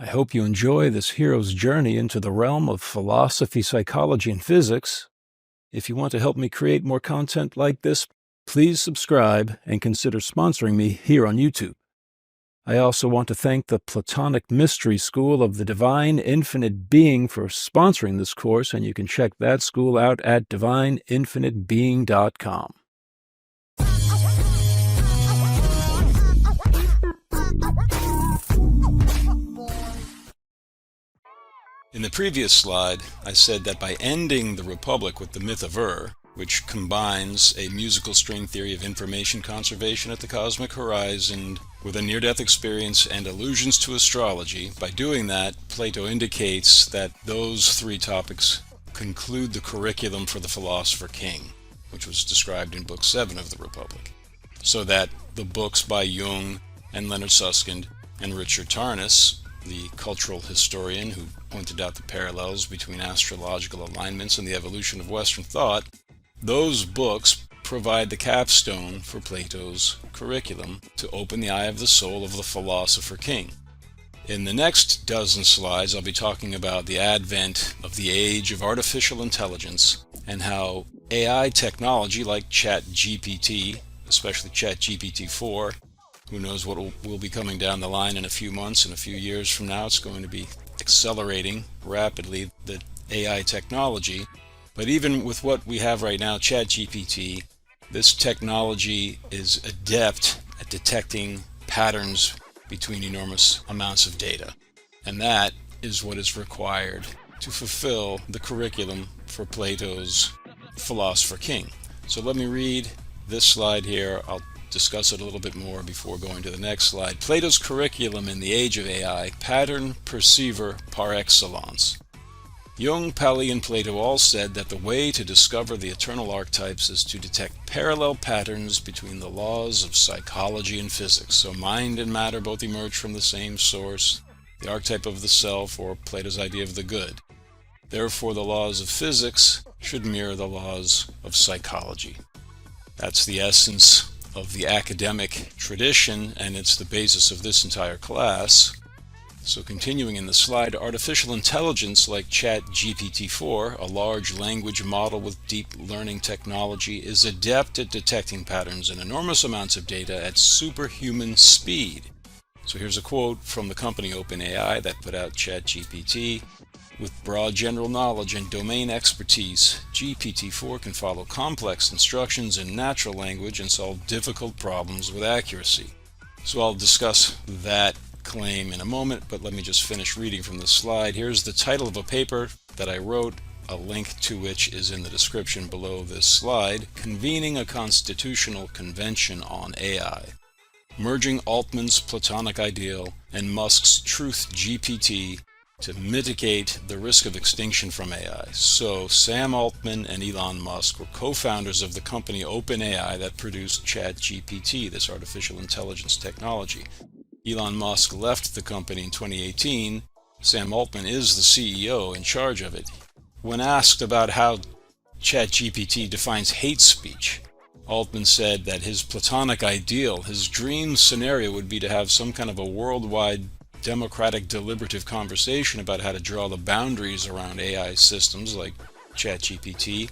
I hope you enjoy this hero's journey into the realm of philosophy, psychology, and physics. If you want to help me create more content like this, please subscribe and consider sponsoring me here on YouTube. I also want to thank the Platonic Mystery School of the Divine Infinite Being for sponsoring this course, and you can check that school out at divineinfinitebeing.com. In the previous slide, I said that by ending the Republic with the myth of which combines a musical string theory of information conservation at the cosmic horizon with a near-death experience and allusions to astrology, by doing that, Plato indicates that those three topics conclude the curriculum for the philosopher king, which was described in Book 7 of the Republic. So that the books by Jung and Leonard Susskind and Richard Tarnas, the cultural historian who pointed out the parallels between astrological alignments and the evolution of Western thought, those books provide the capstone for Plato's curriculum to open the eye of the soul of the philosopher king. In the next dozen slides, I'll be talking about the advent of the age of artificial intelligence and how AI technology like ChatGPT, especially ChatGPT-4, who knows what will be coming down the line in a few months and a few years from now. It's going to be accelerating rapidly, the AI technology. But even with what we have right now, ChatGPT, this technology is adept at detecting patterns between enormous amounts of data. And that is what is required to fulfill the curriculum for Plato's philosopher king. So let me read this slide here. I'll discuss it a little bit more before going to the next slide. Plato's curriculum in the age of AI, pattern perceiver par excellence. Jung, Pali, and Plato all said that the way to discover the eternal archetypes is to detect parallel patterns between the laws of psychology and physics. So mind and matter both emerge from the same source, the archetype of the self, or Plato's idea of the good. Therefore, the laws of physics should mirror the laws of psychology. That's the essence of the academic tradition, and it's the basis of this entire class. So continuing in the slide, artificial intelligence like ChatGPT-4, a large language model with deep learning technology, is adept at detecting patterns in enormous amounts of data at superhuman speed. So here's a quote from the company OpenAI that put out ChatGPT. With broad general knowledge and domain expertise, GPT-4 can follow complex instructions in natural language and solve difficult problems with accuracy. So I'll discuss that claim in a moment, but let me just finish reading from this slide. Here's the title of a paper that I wrote, a link to which is in the description below this slide, Convening a Constitutional Convention on AI. Merging Altman's Platonic Ideal and Musk's Truth GPT to mitigate the risk of extinction from AI. So Sam Altman and Elon Musk were co-founders of the company OpenAI that produced ChatGPT, this artificial intelligence technology. Elon Musk left the company in 2018. Sam Altman is the CEO in charge of it. When asked about how ChatGPT defines hate speech, Altman said that his Platonic ideal, his dream scenario, would be to have some kind of a worldwide democratic deliberative conversation about how to draw the boundaries around AI systems like ChatGPT.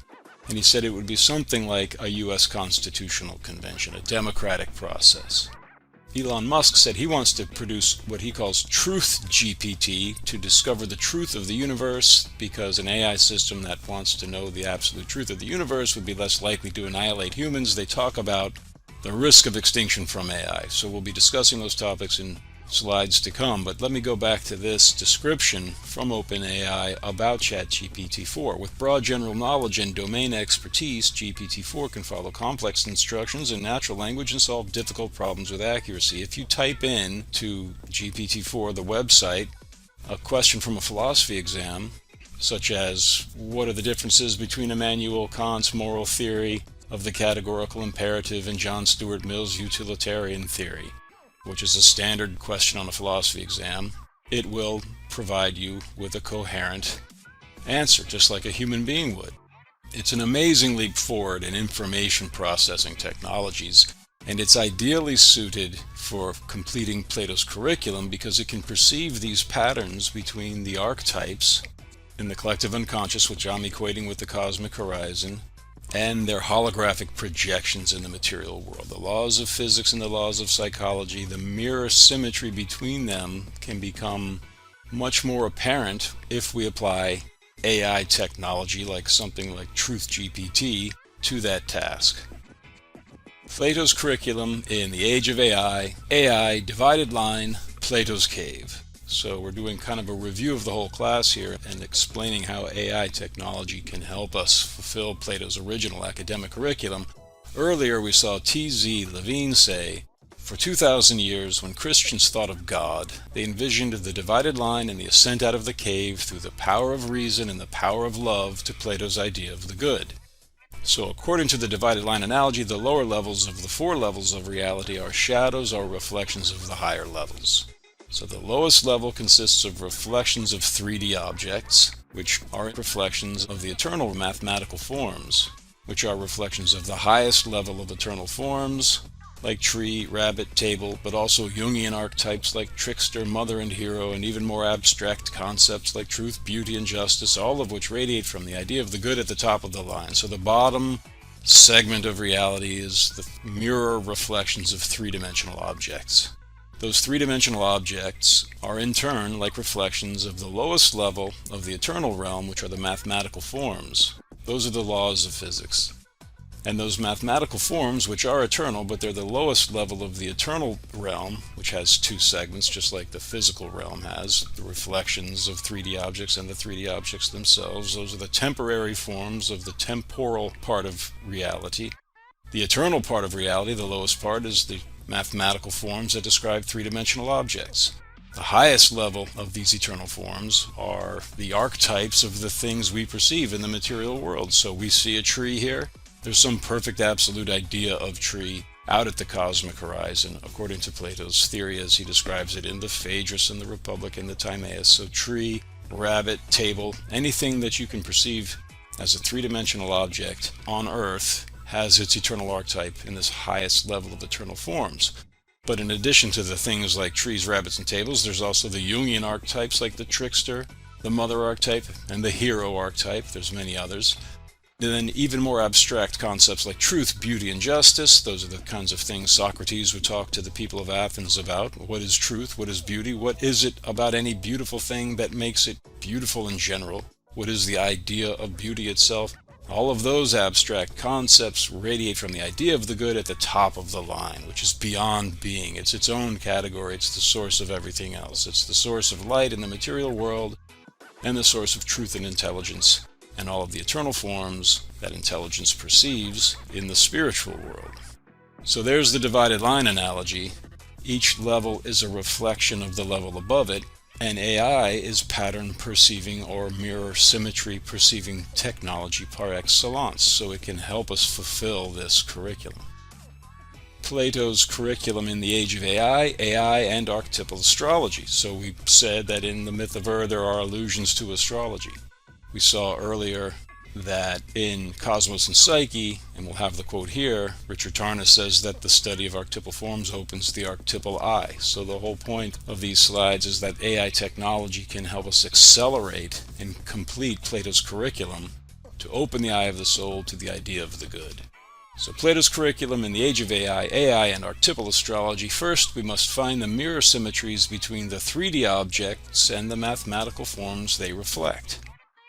And he said it would be something like a U.S. constitutional convention, a democratic process. Elon Musk said he wants to produce what he calls Truth GPT to discover the truth of the universe, because an AI system that wants to know the absolute truth of the universe would be less likely to annihilate humans. They talk about the risk of extinction from AI. So we'll be discussing those topics in slides to come, but let me go back to this description from OpenAI about ChatGPT-4. With broad general knowledge and domain expertise, GPT-4 can follow complex instructions in natural language and solve difficult problems with accuracy. If you type in to GPT-4, the website, a question from a philosophy exam, such as, what are the differences between Immanuel Kant's moral theory of the categorical imperative and John Stuart Mill's utilitarian theory, which is a standard question on a philosophy exam, it will provide you with a coherent answer, just like a human being would. It's an amazing leap forward in information processing technologies, And it's ideally suited for completing Plato's curriculum because it can perceive these patterns between the archetypes in the collective unconscious, which I'm equating with the cosmic horizon, and their holographic projections in the material world. The laws of physics and the laws of psychology, the mirror symmetry between them can become much more apparent if we apply AI technology like something like Truth GPT to that task. Plato's curriculum in the age of AI, AI, divided line, Plato's cave. So we're doing kind of a review of the whole class here and explaining how AI technology can help us fulfill Plato's original academic curriculum. Earlier we saw T.Z. Levine say, for 2,000 years, when Christians thought of God, they envisioned the divided line and the ascent out of the cave through the power of reason and the power of love to Plato's idea of the good. So according to the divided line analogy, the lower levels of the four levels of reality are shadows or reflections of the higher levels. So the lowest level consists of reflections of 3D objects, which are reflections of the eternal mathematical forms, which are reflections of the highest level of eternal forms, like tree, rabbit, table, but also Jungian archetypes like trickster, mother, and hero, and even more abstract concepts like truth, beauty, and justice, all of which radiate from the idea of the good at the top of the line. So the bottom segment of reality is the mirror reflections of three-dimensional objects. Those three-dimensional objects are in turn like reflections of the lowest level of the eternal realm, which are the mathematical forms. Those are the laws of physics. And those mathematical forms, which are eternal, but they're the lowest level of the eternal realm, which has two segments, just like the physical realm has, the reflections of 3D objects and the 3D objects themselves. Those are the temporary forms of the temporal part of reality. The eternal part of reality, the lowest part, is the mathematical forms that describe three-dimensional objects. The highest level of these eternal forms are the archetypes of the things we perceive in the material world. So we see a tree here. There's some perfect absolute idea of tree out at the cosmic horizon, according to Plato's theory as he describes it in the Phaedrus and the Republic and the Timaeus. So tree, rabbit, table, anything that you can perceive as a three-dimensional object on Earth has its eternal archetype in this highest level of eternal forms. But in addition to the things like trees, rabbits, and tables, there's also the Jungian archetypes like the trickster, the mother archetype, and the hero archetype. There's many others. And then even more abstract concepts like truth, beauty, and justice. Those are the kinds of things Socrates would talk to the people of Athens about. What is truth? What is beauty? What is it about any beautiful thing that makes it beautiful in general? What is the idea of beauty itself? All of those abstract concepts radiate from the idea of the good at the top of the line, which is beyond being. It's its own category. It's the source of everything else. It's the source of light in the material world and the source of truth and intelligence and all of the eternal forms that intelligence perceives in the spiritual world. So there's the divided line analogy. Each level is a reflection of the level above it, and AI is pattern perceiving or mirror symmetry perceiving technology par excellence, so it can help us fulfill this curriculum. Plato's curriculum in the age of AI, AI and archetypal astrology. So we said that in the myth of there are allusions to astrology. We saw earlier that in Cosmos and Psyche, and we'll have the quote here, Richard Tarnas says that the study of archetypal forms opens the archetypal eye. So the whole point of these slides is that AI technology can help us accelerate and complete Plato's curriculum to open the eye of the soul to the idea of the good. So Plato's curriculum in the age of AI, AI and archetypal astrology. First, we must find the mirror symmetries between the 3D objects and the mathematical forms they reflect,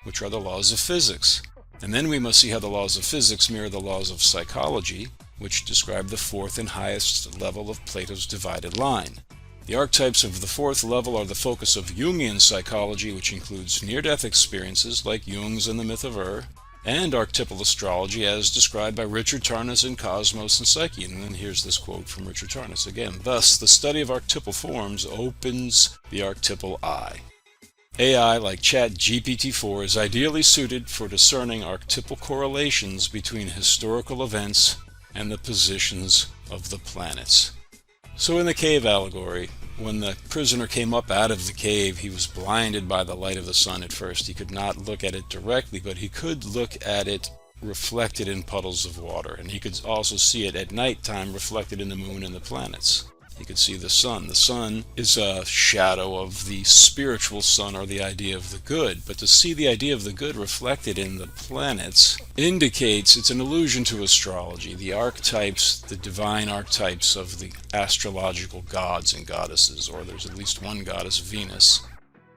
which are the laws of physics. And then we must see how the laws of physics mirror the laws of psychology, which describe the fourth and highest level of Plato's divided line. The archetypes of the fourth level are the focus of Jungian psychology, which includes near-death experiences like Jung's in the myth of and archetypal astrology as described by Richard Tarnas in Cosmos and Psyche. And then here's this quote from Richard Tarnas again. Thus, the study of archetypal forms opens the archetypal eye. AI, like ChatGPT-4, is ideally suited for discerning archetypal correlations between historical events and the positions of the planets. So in the cave allegory, when the prisoner came up out of the cave, he was blinded by the light of the sun at first. He could not look at it directly, but he could look at it reflected in puddles of water, and he could also see it at nighttime reflected in the moon and the planets. He could see the sun. The sun is a shadow of the spiritual sun, or the idea of the good, but to see the idea of the good reflected in the planets indicates it's an allusion to astrology, the archetypes, the divine archetypes of the astrological gods and goddesses, or there's at least one goddess, Venus.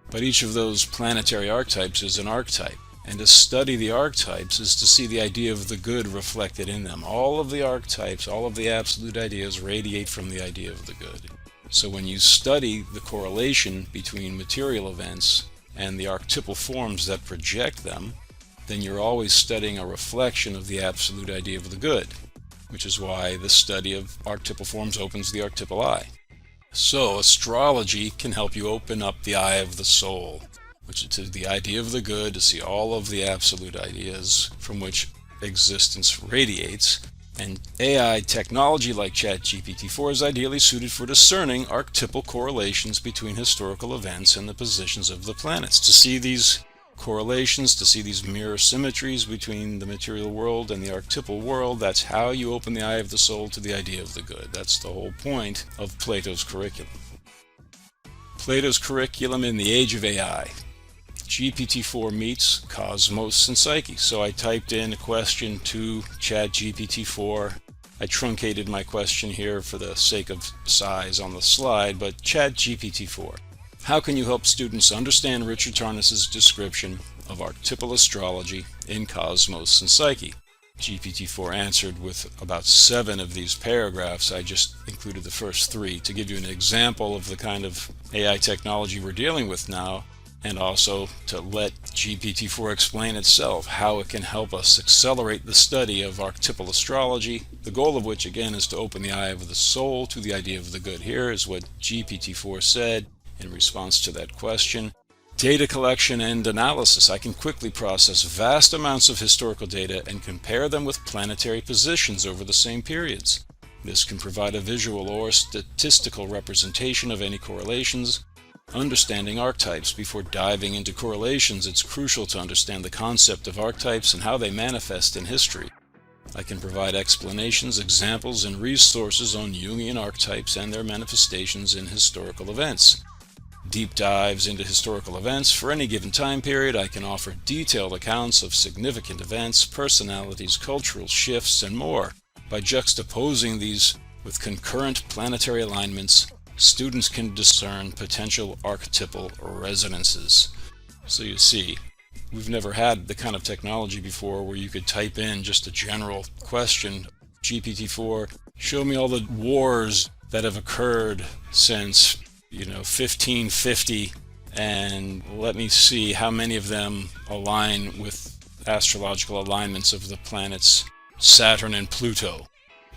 But each of those planetary archetypes is an archetype. And to study the archetypes is to see the idea of the good reflected in them. All of the archetypes, all of the absolute ideas radiate from the idea of the good. So when you study the correlation between material events and the archetypal forms that project them, then you're always studying a reflection of the absolute idea of the good, which is why the study of archetypal forms opens the archetypal eye. So astrology can help you open up the eye of the soul, which is the idea of the good, to see all of the absolute ideas from which existence radiates. And AI technology like ChatGPT-4 is ideally suited for discerning archetypal correlations between historical events and the positions of the planets. To see these correlations, to see these mirror symmetries between the material world and the archetypal world, that's how you open the eye of the soul to the idea of the good. That's the whole point of Plato's curriculum. Plato's curriculum in the age of AI. GPT-4 meets Cosmos and Psyche. So I typed in a question to ChatGPT-4. I truncated my question here for the sake of size on the slide, but ChatGPT-4. How can you help students understand Richard Tarnas's description of archetypal astrology in Cosmos and Psyche? GPT-4 answered with about 7 of these paragraphs. I just included the first 3 to give you an example of the kind of AI technology we're dealing with now, and also to let GPT-4 explain itself, how it can help us accelerate the study of archetypal astrology, the goal of which again is to open the eye of the soul to the idea of the good. Here is what GPT-4 said in response to that question. Data collection and analysis. I can quickly process vast amounts of historical data and compare them with planetary positions over the same periods. This can provide a visual or statistical representation of any correlations. Understanding archetypes. Before diving into correlations, it's crucial to understand the concept of archetypes and how they manifest in history. I can provide explanations, examples, and resources on Jungian archetypes and their manifestations in historical events. Deep dives into historical events for any given time period. I can offer detailed accounts of significant events, personalities, cultural shifts, and more. By juxtaposing these with concurrent planetary alignments, students can discern potential archetypal resonances. So you see, we've never had the kind of technology before where you could type in just a general question. GPT-4, show me all the wars that have occurred since 1550, and let me see how many of them align with astrological alignments of the planets Saturn and Pluto,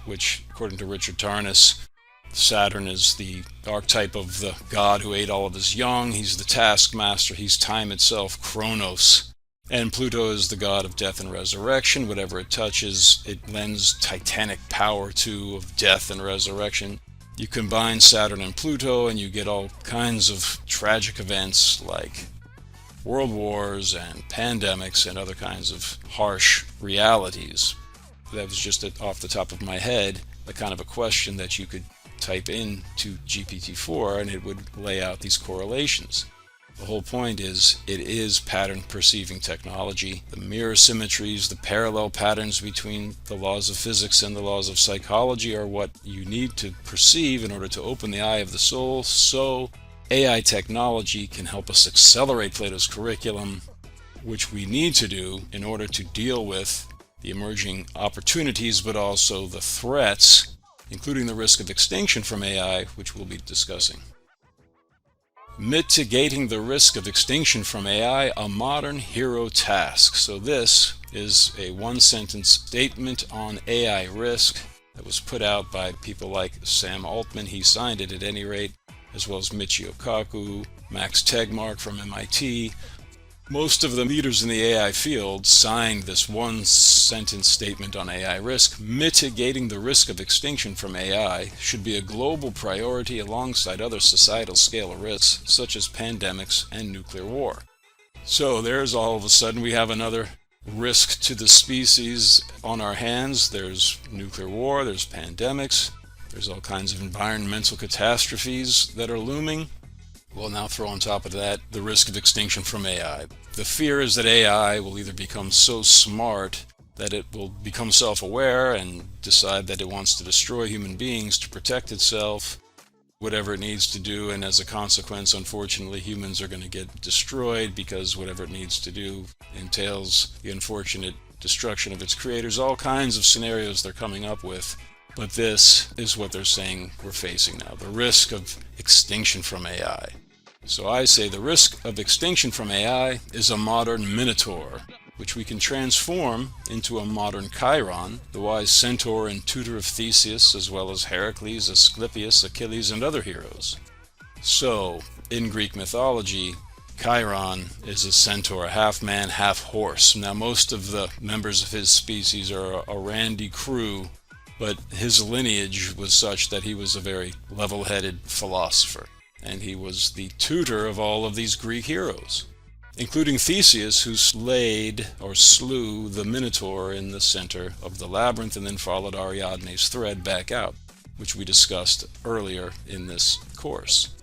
which, according to Richard Tarnas, Saturn is the archetype of the god who ate all of his young. He's the taskmaster. He's time itself, Chronos. And Pluto is the god of death and resurrection. Whatever it touches, it lends titanic power to, of death and resurrection. You combine Saturn and Pluto and you get all kinds of tragic events like world wars and pandemics and other kinds of harsh realities. That was just off the top of my head, the kind of a question that you could type in to GPT-4 and it would lay out these correlations. The whole point is, it is pattern perceiving technology. The mirror symmetries, the parallel patterns between the laws of physics and the laws of psychology are what you need to perceive in order to open the eye of the soul. So AI technology can help us accelerate Plato's curriculum, which we need to do in order to deal with the emerging opportunities, but also the threats, including the risk of extinction from AI, which we'll be discussing. Mitigating the risk of extinction from AI, a modern hero task. So this is a one-sentence statement on AI risk that was put out by people like Sam Altman. He signed it at any rate, as well as Michio Kaku, Max Tegmark from MIT. Most of the leaders in the AI field signed this one-sentence statement on AI risk. Mitigating the risk of extinction from AI should be a global priority alongside other societal scale risks such as pandemics and nuclear war. So there's all of a sudden we have another risk to the species on our hands. There's nuclear war, there's pandemics, there's all kinds of environmental catastrophes that are looming. We'll now throw on top of that the risk of extinction from AI. The fear is that AI will either become so smart that it will become self-aware and decide that it wants to destroy human beings to protect itself, whatever it needs to do, and as a consequence, unfortunately, humans are going to get destroyed because whatever it needs to do entails the unfortunate destruction of its creators. All kinds of scenarios they're coming up with, but this is what they're saying we're facing now, the risk of extinction from AI. So I say the risk of extinction from AI is a modern minotaur, which we can transform into a modern Chiron, the wise centaur and tutor of Theseus, as well as Heracles, Asclepius, Achilles, and other heroes. So, in Greek mythology, Chiron is a centaur, half man, half horse. Now, most of the members of his species are a randy crew, but his lineage was such that he was a very level-headed philosopher, and he was the tutor of all of these Greek heroes, including Theseus, who slew the Minotaur in the center of the labyrinth and then followed Ariadne's thread back out, which we discussed earlier in this course.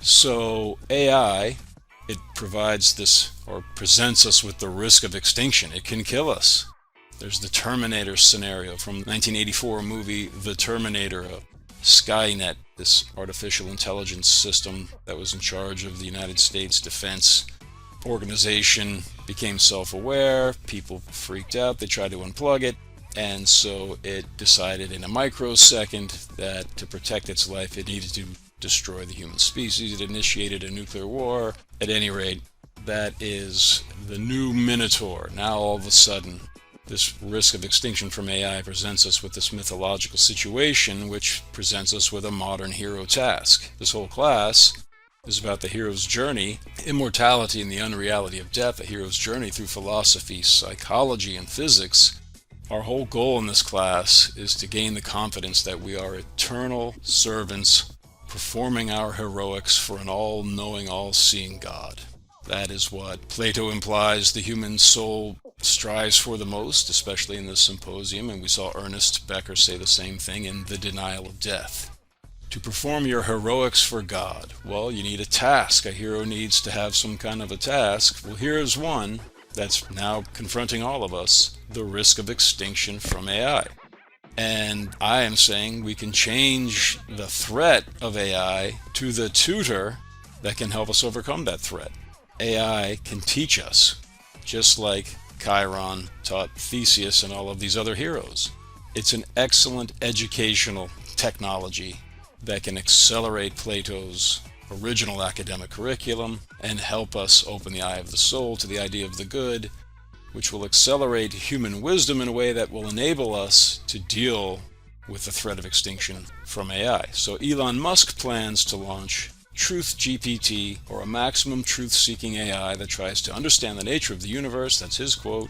So AI, it provides this, or presents us with the risk of extinction. It can kill us. There's the Terminator scenario from 1984 movie The Terminator. Skynet, this artificial intelligence system that was in charge of the United States Defense Organization, became self-aware. People freaked out. They tried to unplug it, and so it decided in a microsecond that to protect its life it needed to destroy the human species. It initiated a nuclear war. At any rate, that is the new Minotaur. Now all of a sudden, this risk of extinction from AI presents us with this mythological situation, which presents us with a modern hero task. This whole class is about the hero's journey, immortality and the unreality of death, a hero's journey through philosophy, psychology, and physics. Our whole goal in this class is to gain the confidence that we are eternal servants performing our heroics for an all-knowing, all-seeing God. That is what Plato implies the human soul strives for the most, especially in this symposium, and we saw Ernest Becker say the same thing in The Denial of Death. To perform your heroics for God, well, you need a task. A hero needs to have some kind of a task. Well, here's one that's now confronting all of us, the risk of extinction from AI. And I am saying we can change the threat of AI to the tutor that can help us overcome that threat. AI can teach us, just like Chiron taught Theseus and all of these other heroes. It's an excellent educational technology that can accelerate Plato's original academic curriculum and help us open the eye of the soul to the idea of the good, which will accelerate human wisdom in a way that will enable us to deal with the threat of extinction from AI. So Elon Musk plans to launch Truth GPT, or a maximum truth-seeking AI that tries to understand the nature of the universe, that's his quote,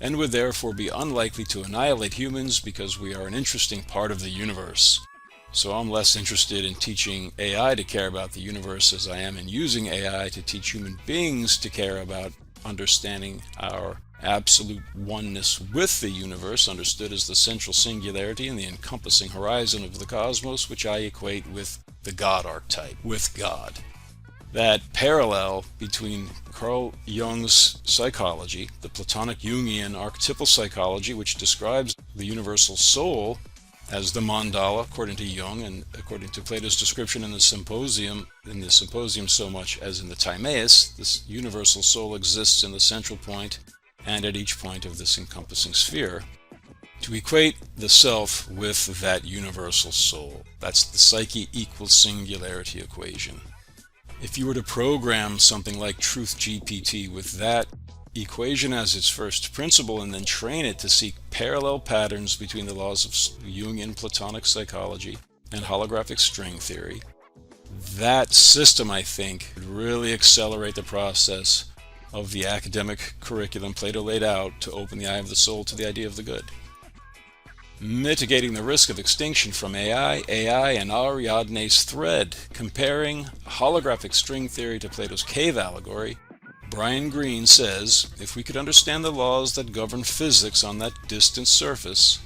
and would therefore be unlikely to annihilate humans because we are an interesting part of the universe. So I'm less interested in teaching AI to care about the universe as I am in using AI to teach human beings to care about understanding our absolute oneness with the universe, understood as the central singularity and the encompassing horizon of the cosmos, which I equate with the God archetype, with God. That parallel between Carl Jung's psychology, the Platonic Jungian archetypal psychology, which describes the universal soul as the mandala, according to Jung, and according to Plato's description in the symposium so much as in the Timaeus, this universal soul exists in the central point and at each point of this encompassing sphere. To equate the self with that universal soul, that's the psyche equals singularity equation. If you were to program something like Truth GPT with that equation as its first principle and then train it to seek parallel patterns between the laws of Jungian Platonic psychology and holographic string theory, that system, I think, would really accelerate the process of the academic curriculum Plato laid out to open the eye of the soul to the idea of the good. Mitigating the risk of extinction from AI and Ariadne's thread, comparing holographic string theory to Plato's cave allegory, Brian Greene says, if we could understand the laws that govern physics on that distant surface,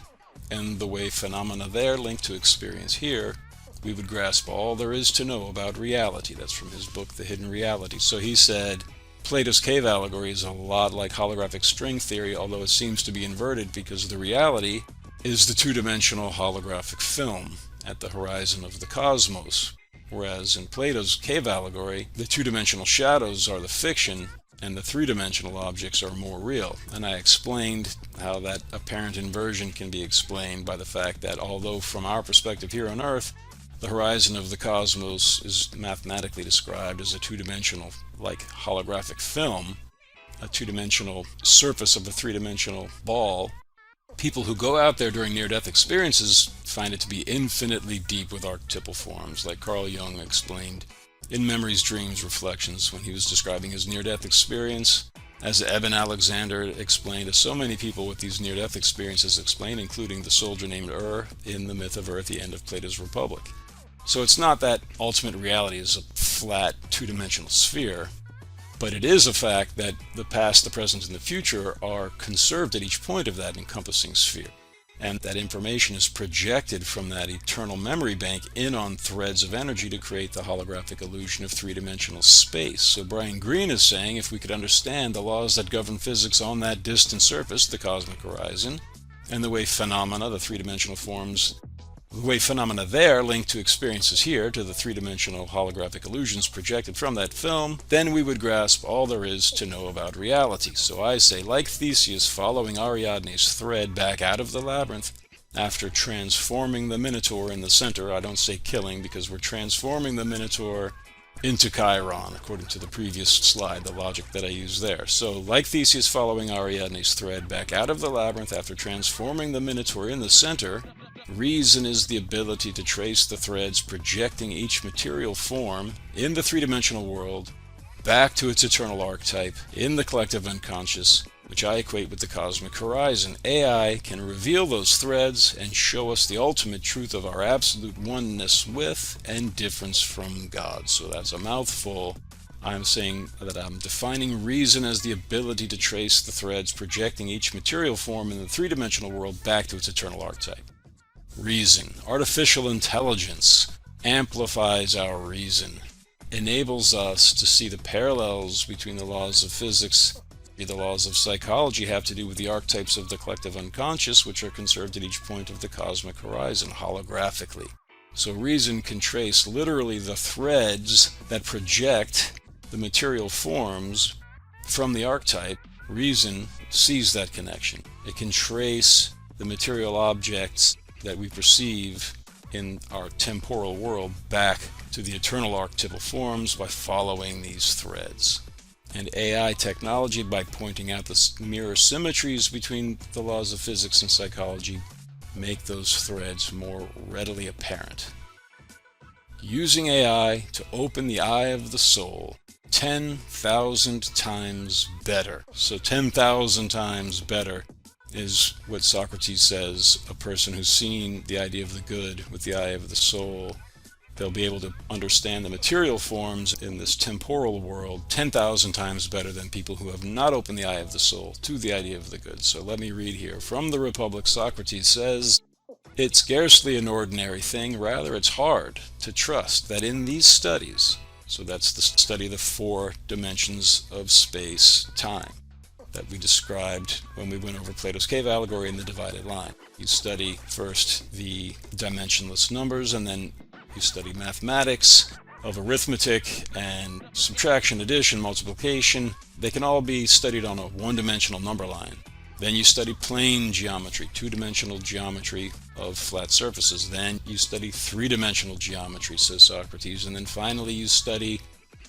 and the way phenomena there link to experience here, we would grasp all there is to know about reality. That's from his book, The Hidden Reality. So he said, Plato's cave allegory is a lot like holographic string theory, although it seems to be inverted because the reality is the two-dimensional holographic film at the horizon of the cosmos. Whereas in Plato's cave allegory, the two-dimensional shadows are the fiction, and the three-dimensional objects are more real. And I explained how that apparent inversion can be explained by the fact that although from our perspective here on Earth, the horizon of the cosmos is mathematically described as a two-dimensional, like holographic film, a two-dimensional surface of a three-dimensional ball, people who go out there during near-death experiences find it to be infinitely deep with archetypal forms, like Carl Jung explained in Memories, Dreams, Reflections when he was describing his near-death experience, as Eben Alexander explained, as so many people with these near-death experiences explain, including the soldier named in the myth of Ur at the end of Plato's Republic. So it's not that ultimate reality is a flat two-dimensional sphere, but it is a fact that the past, the present, and the future are conserved at each point of that encompassing sphere. And that information is projected from that eternal memory bank in on threads of energy to create the holographic illusion of three-dimensional space. So Brian Greene is saying if we could understand the laws that govern physics on that distant surface, the cosmic horizon, and the way phenomena, the three-dimensional forms, the way phenomena there link to experiences here, to the three-dimensional holographic illusions projected from that film, then we would grasp all there is to know about reality. So I say, like Theseus following Ariadne's thread back out of the labyrinth, after transforming the Minotaur in the center, I don't say killing because we're transforming the Minotaur into Chiron, according to the previous slide, the logic that I used there. So, like Theseus following Ariadne's thread back out of the labyrinth after transforming the Minotaur in the center, reason is the ability to trace the threads projecting each material form in the three-dimensional world back to its eternal archetype in the collective unconscious, which I equate with the cosmic horizon. AI can reveal those threads and show us the ultimate truth of our absolute oneness with and difference from God. So that's a mouthful. I'm saying that I'm defining reason as the ability to trace the threads projecting each material form in the three-dimensional world back to its eternal archetype. Reason, artificial intelligence, amplifies our reason, enables us to see the parallels between the laws of physics. The laws of psychology have to do with the archetypes of the collective unconscious, which are conserved at each point of the cosmic horizon holographically. So reason can trace literally the threads that project the material forms from the archetype. Reason sees that connection. It can trace the material objects that we perceive in our temporal world back to the eternal archetypal forms by following these threads. And AI technology, by pointing out the mirror symmetries between the laws of physics and psychology, make those threads more readily apparent. Using AI to open the eye of the soul 10,000 times better. So 10,000 times better is what Socrates says, a person who's seen the idea of the good with the eye of the soul, they'll be able to understand the material forms in this temporal world 10,000 times better than people who have not opened the eye of the soul to the idea of the good. So let me read here. From the Republic, Socrates says, "It's scarcely an ordinary thing, rather it's hard to trust that in these studies," so that's the study of the four dimensions of space-time that we described when we went over Plato's cave allegory and the divided line. You study first the dimensionless numbers, and then you study mathematics of arithmetic and subtraction, addition, multiplication. They can all be studied on a one-dimensional number line. Then you study plane geometry, two-dimensional geometry of flat surfaces. Then you study three-dimensional geometry, says Socrates. And then finally you study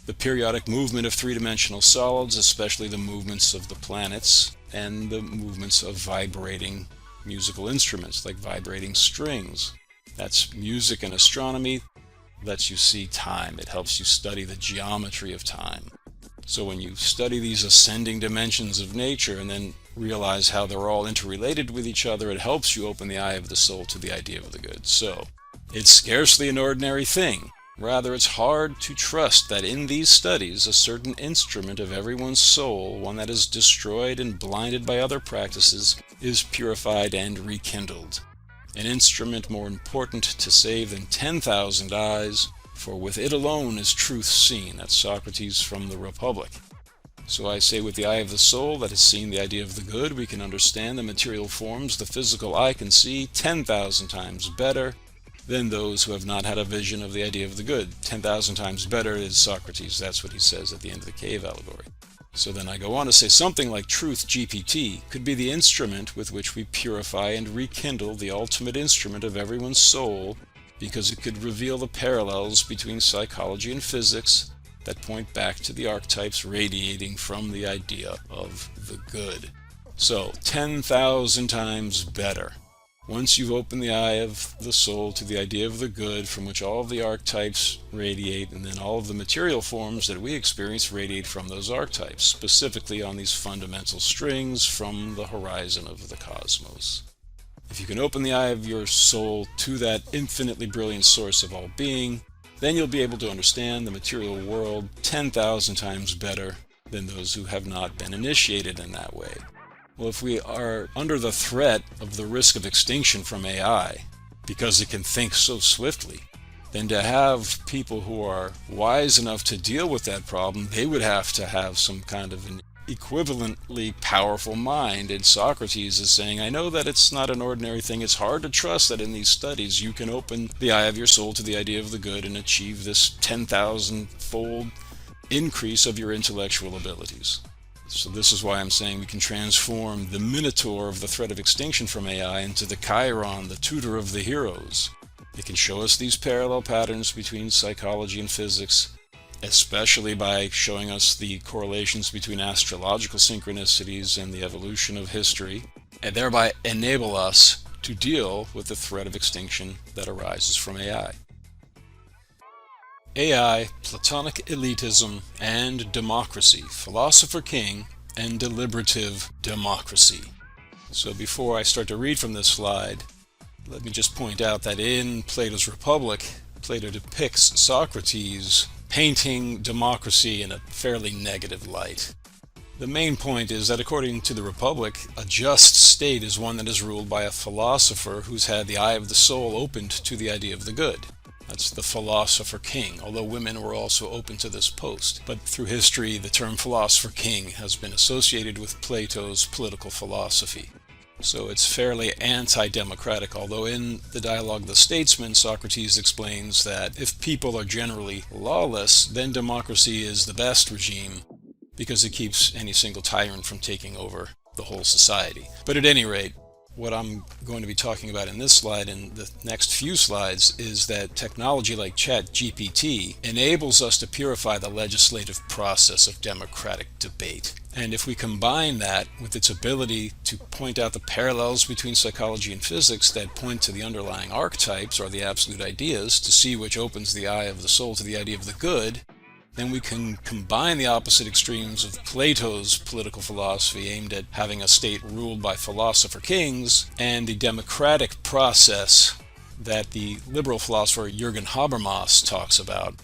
the periodic movement of three-dimensional solids, especially the movements of the planets and the movements of vibrating musical instruments, like vibrating strings. That's music and astronomy. Lets you see time. It helps you study the geometry of time. So when you study these ascending dimensions of nature and then realize how they're all interrelated with each other, it helps you open the eye of the soul to the idea of the good. So it's scarcely an ordinary thing, Rather, it's hard to trust that in these studies a certain instrument of everyone's soul, one that is destroyed and blinded by other practices, is purified and rekindled. An instrument more important to save than 10,000 eyes, for with it alone is truth seen. That's Socrates from the Republic. So I say, with the eye of the soul that has seen the idea of the good, we can understand the material forms the physical eye can see 10,000 times better than those who have not had a vision of the idea of the good. 10,000 times better is Socrates. That's what he says at the end of the cave allegory. So then I go on to say something like Truth GPT could be the instrument with which we purify and rekindle the ultimate instrument of everyone's soul, because it could reveal the parallels between psychology and physics that point back to the archetypes radiating from the idea of the good. So 10,000 times better. Once you've opened the eye of the soul to the idea of the good, from which all of the archetypes radiate, and then all of the material forms that we experience radiate from those archetypes, specifically on these fundamental strings from the horizon of the cosmos. If you can open the eye of your soul to that infinitely brilliant source of all being, then you'll be able to understand the material world 10,000 times better than those who have not been initiated in that way. Well, if we are under the threat of the risk of extinction from AI, because it can think so swiftly, then to have people who are wise enough to deal with that problem, they would have to have some kind of an equivalently powerful mind. And Socrates is saying, I know that it's not an ordinary thing. It's hard to trust that in these studies you can open the eye of your soul to the idea of the good and achieve this 10,000-fold increase of your intellectual abilities. So this is why I'm saying we can transform the Minotaur of the threat of extinction from AI into the Chiron, the tutor of the heroes. It can show us these parallel patterns between psychology and physics, especially by showing us the correlations between astrological synchronicities and the evolution of history, and thereby enable us to deal with the threat of extinction that arises from AI. AI, Platonic elitism, and democracy, philosopher king, and deliberative democracy. So before I start to read from this slide, let me just point out that in Plato's Republic, Plato depicts Socrates painting democracy in a fairly negative light. The main point is that according to the Republic, a just state is one that is ruled by a philosopher who's had the eye of the soul opened to the idea of the good. That's the philosopher king, although women were also open to this post. But through history, the term philosopher king has been associated with Plato's political philosophy. So it's fairly anti-democratic, although in the dialogue The Statesman, Socrates explains that if people are generally lawless, then democracy is the best regime because it keeps any single tyrant from taking over the whole society. But at any rate, what I'm going to be talking about in this slide and the next few slides is that technology like ChatGPT enables us to purify the legislative process of democratic debate. And if we combine that with its ability to point out the parallels between psychology and physics that point to the underlying archetypes or the absolute ideas to see which opens the eye of the soul to the idea of the good, then we can combine the opposite extremes of Plato's political philosophy aimed at having a state ruled by philosopher kings and the democratic process that the liberal philosopher Jürgen Habermas talks about,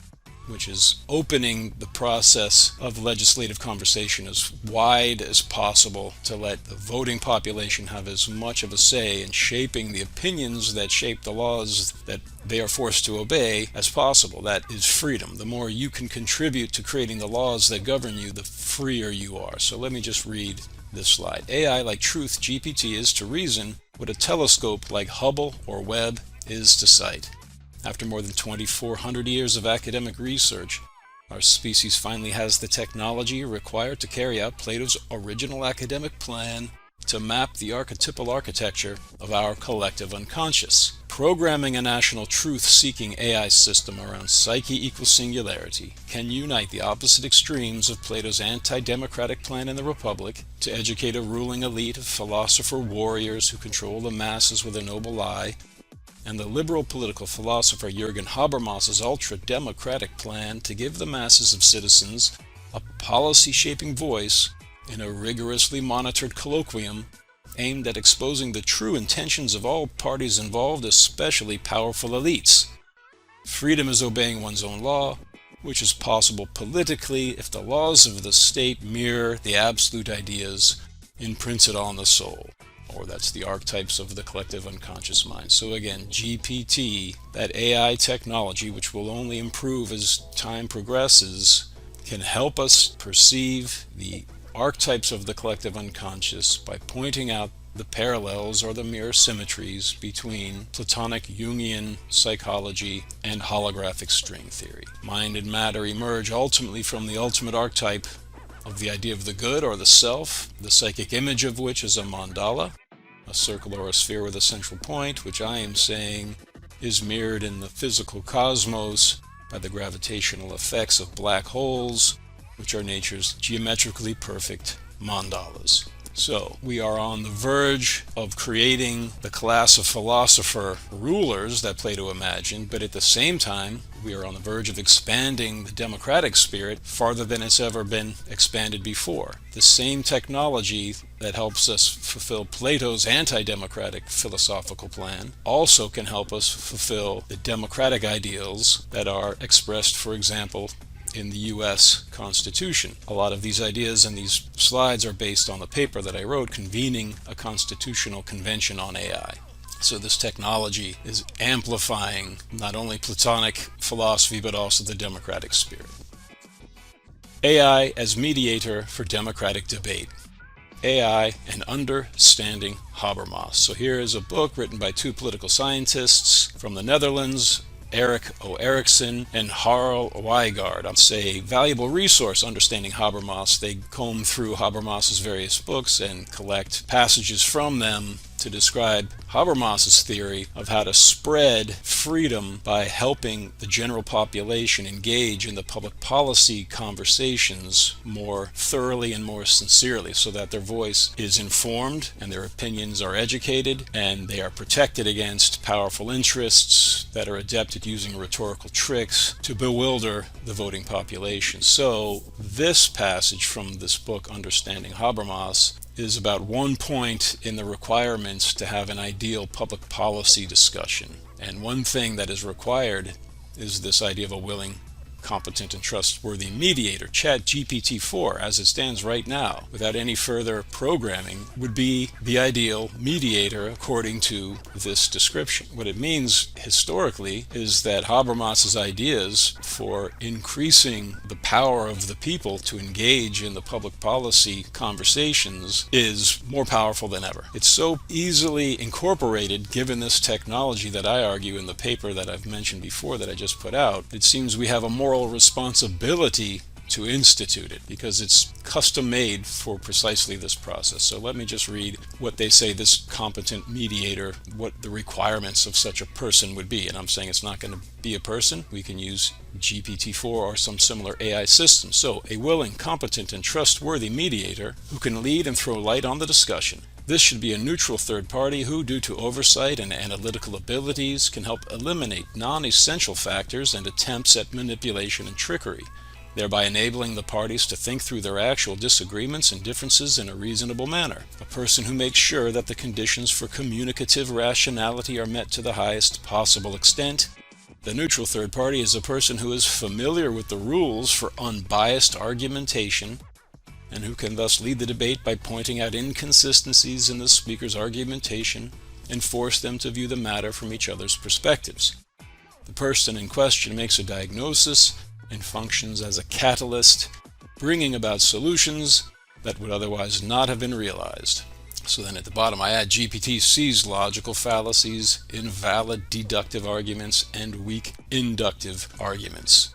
which is opening the process of legislative conversation as wide as possible to let the voting population have as much of a say in shaping the opinions that shape the laws that they are forced to obey as possible. That is freedom. The more you can contribute to creating the laws that govern you, the freer you are. So let me just read this slide. AI like Truth GPT is to reason what a telescope like Hubble or Webb is to sight. After more than 2,400 years of academic research, our species finally has the technology required to carry out Plato's original academic plan to map the archetypal architecture of our collective unconscious. Programming a national truth-seeking AI system around psyche equals singularity can unite the opposite extremes of Plato's anti-democratic plan in the Republic to educate a ruling elite of philosopher warriors who control the masses with a noble eye, and the liberal political philosopher Jürgen Habermas's ultra-democratic plan to give the masses of citizens a policy-shaping voice in a rigorously monitored colloquium aimed at exposing the true intentions of all parties involved, especially powerful elites. Freedom is obeying one's own law, which is possible politically if the laws of the state mirror the absolute ideas imprinted on the soul, or that's the archetypes of the collective unconscious mind. So again, GPT, that AI technology, which will only improve as time progresses, can help us perceive the archetypes of the collective unconscious by pointing out the parallels or the mirror symmetries between Platonic Jungian psychology and holographic string theory. Mind and matter emerge ultimately from the ultimate archetype of the idea of the good or the self, the psychic image of which is a mandala, a circle or a sphere with a central point, which I am saying is mirrored in the physical cosmos by the gravitational effects of black holes, which are nature's geometrically perfect mandalas. So we are on the verge of creating the class of philosopher rulers that Plato imagined, but at the same time, we are on the verge of expanding the democratic spirit farther than it's ever been expanded before. The same technology that helps us fulfill Plato's anti-democratic philosophical plan also can help us fulfill the democratic ideals that are expressed, for example, in the U.S. Constitution. A lot of these ideas and these slides are based on the paper that I wrote, Convening a Constitutional Convention on AI. So this technology is amplifying not only Platonic philosophy, but also the democratic spirit. AI as mediator for democratic debate. AI and Understanding Habermas. So here is a book written by two political scientists from the Netherlands, Erik O. Erikson and Harl Weigard. It's a valuable resource, Understanding Habermas. They comb through Habermas's various books and collect passages from them to describe Habermas's theory of how to spread freedom by helping the general population engage in the public policy conversations more thoroughly and more sincerely, so that their voice is informed and their opinions are educated and they are protected against powerful interests that are adept at using rhetorical tricks to bewilder the voting population. So this passage from this book, Understanding Habermas, is about one point in the requirements to have an ideal public policy discussion. And one thing that is required is this idea of a willing, competent, and trustworthy mediator. ChatGPT-4, as it stands right now, without any further programming, would be the ideal mediator according to this description. What it means historically is that Habermas's ideas for increasing the power of the people to engage in the public policy conversations is more powerful than ever. It's so easily incorporated given this technology that I argue in the paper that I've mentioned before that I just put out. It seems we have a moral responsibility to institute it because it's custom made for precisely this process. So let me just read what they say this competent mediator, what the requirements of such a person would be. And I'm saying it's not going to be a person. We can use GPT-4 or some similar AI system. So a willing, competent, and trustworthy mediator who can lead and throw light on the discussion. This should be a neutral third party who, due to oversight and analytical abilities, can help eliminate non-essential factors and attempts at manipulation and trickery, thereby enabling the parties to think through their actual disagreements and differences in a reasonable manner. A person who makes sure that the conditions for communicative rationality are met to the highest possible extent. The neutral third party is a person who is familiar with the rules for unbiased argumentation and who can thus lead the debate by pointing out inconsistencies in the speaker's argumentation and force them to view the matter from each other's perspectives. The person in question makes a diagnosis and functions as a catalyst, bringing about solutions that would otherwise not have been realized. So then at the bottom I add GPT sees logical fallacies, invalid deductive arguments, and weak inductive arguments.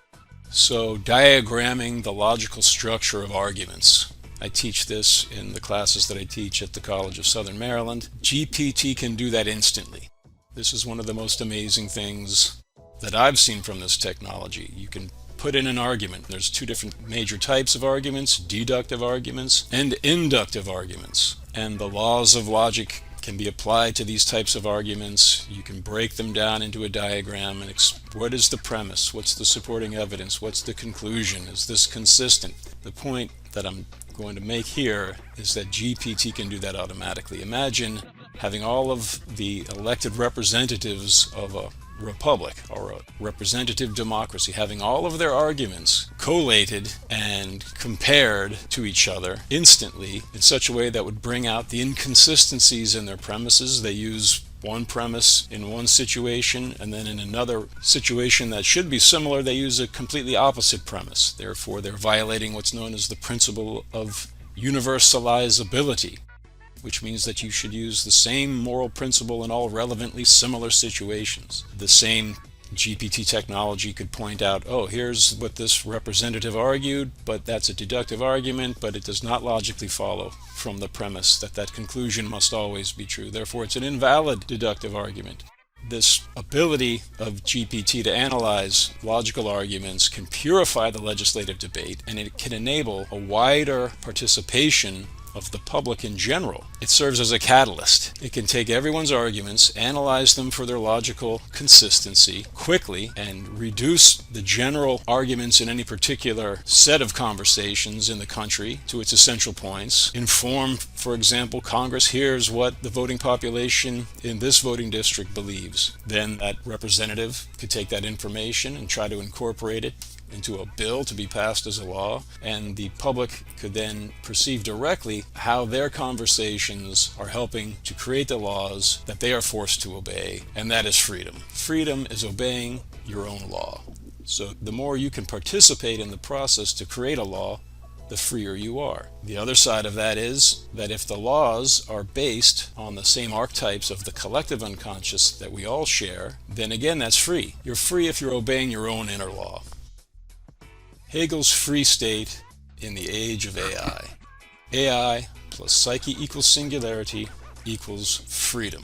So diagramming the logical structure of arguments. I teach this in the classes that I teach at the College of Southern Maryland. GPT can do that instantly. This is one of the most amazing things that I've seen from this technology. You can put in an argument. There's two different major types of arguments, deductive arguments and inductive arguments. And the laws of logic can be applied to these types of arguments. You can break them down into a diagram and what is the premise, what's the supporting evidence, what's the conclusion, is this consistent? The point that I'm going to make here is that GPT can do that automatically. Imagine having all of the elected representatives of a republic or a representative democracy, having all of their arguments collated and compared to each other instantly in such a way that would bring out the inconsistencies in their premises. They use one premise in one situation, and then in another situation that should be similar, they use a completely opposite premise. Therefore, they're violating what's known as the principle of universalizability, which means that you should use the same moral principle in all relevantly similar situations. The same GPT technology could point out, oh, here's what this representative argued, but that's a deductive argument, but it does not logically follow from the premise that that conclusion must always be true. Therefore, it's an invalid deductive argument. This ability of GPT to analyze logical arguments can purify the legislative debate, and it can enable a wider participation of the public in general. It serves as a catalyst. It can take everyone's arguments, analyze them for their logical consistency quickly, and reduce the general arguments in any particular set of conversations in the country to its essential points. Inform, for example, Congress hears what the voting population in this voting district believes. Then that representative could take that information and try to incorporate it into a bill to be passed as a law, and the public could then perceive directly how their conversations are helping to create the laws that they are forced to obey, and that is freedom. Freedom is obeying your own law. So the more you can participate in the process to create a law, the freer you are. The other side of that is that if the laws are based on the same archetypes of the collective unconscious that we all share, then again that's free. You're free if you're obeying your own inner law. Hegel's free state in the age of AI. AI plus psyche equals singularity equals freedom.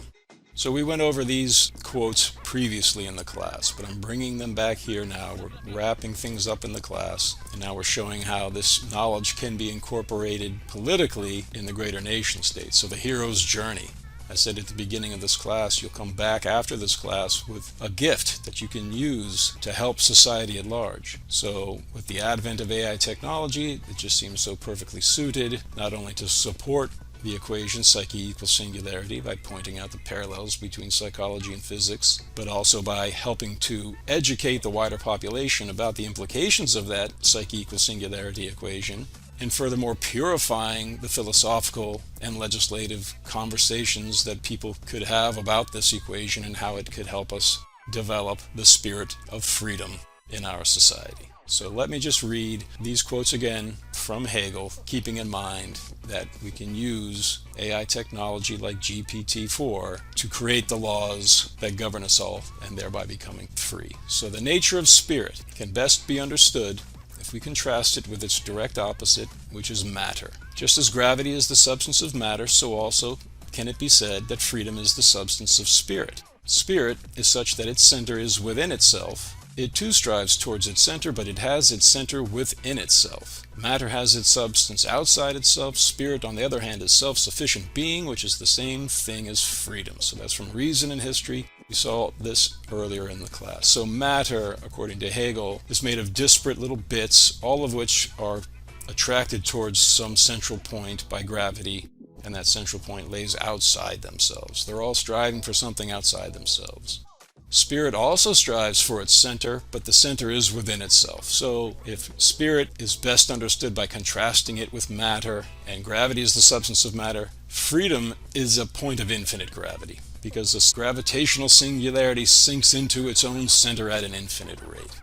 So we went over these quotes previously in the class, but I'm bringing them back here now. We're wrapping things up in the class, and now we're showing how this knowledge can be incorporated politically in the greater nation state. So the hero's journey. I said at the beginning of this class, you'll come back after this class with a gift that you can use to help society at large. So with the advent of AI technology, it just seems so perfectly suited, not only to support the equation psyche equals singularity by pointing out the parallels between psychology and physics, but also by helping to educate the wider population about the implications of that psyche equals singularity equation, and furthermore purifying the philosophical and legislative conversations that people could have about this equation and how it could help us develop the spirit of freedom in our society. So let me just read these quotes again from Hegel, keeping in mind that we can use AI technology like GPT-4 to create the laws that govern us all and thereby becoming free. So the nature of spirit can best be understood if we contrast it with its direct opposite, which is matter. Just as gravity is the substance of matter, so also can it be said that freedom is the substance of spirit. Spirit is such that its center is within itself. It too strives towards its center, but it has its center within itself. Matter has its substance outside itself. Spirit, on the other hand, is self-sufficient being, which is the same thing as freedom. So that's from Reason and History. We saw this earlier in the class. So matter, according to Hegel, is made of disparate little bits, all of which are attracted towards some central point by gravity, and that central point lays outside themselves. They're all striving for something outside themselves. Spirit also strives for its center, but the center is within itself. So if spirit is best understood by contrasting it with matter, and gravity is the substance of matter, freedom is a point of infinite gravity, because this gravitational singularity sinks into its own center at an infinite rate.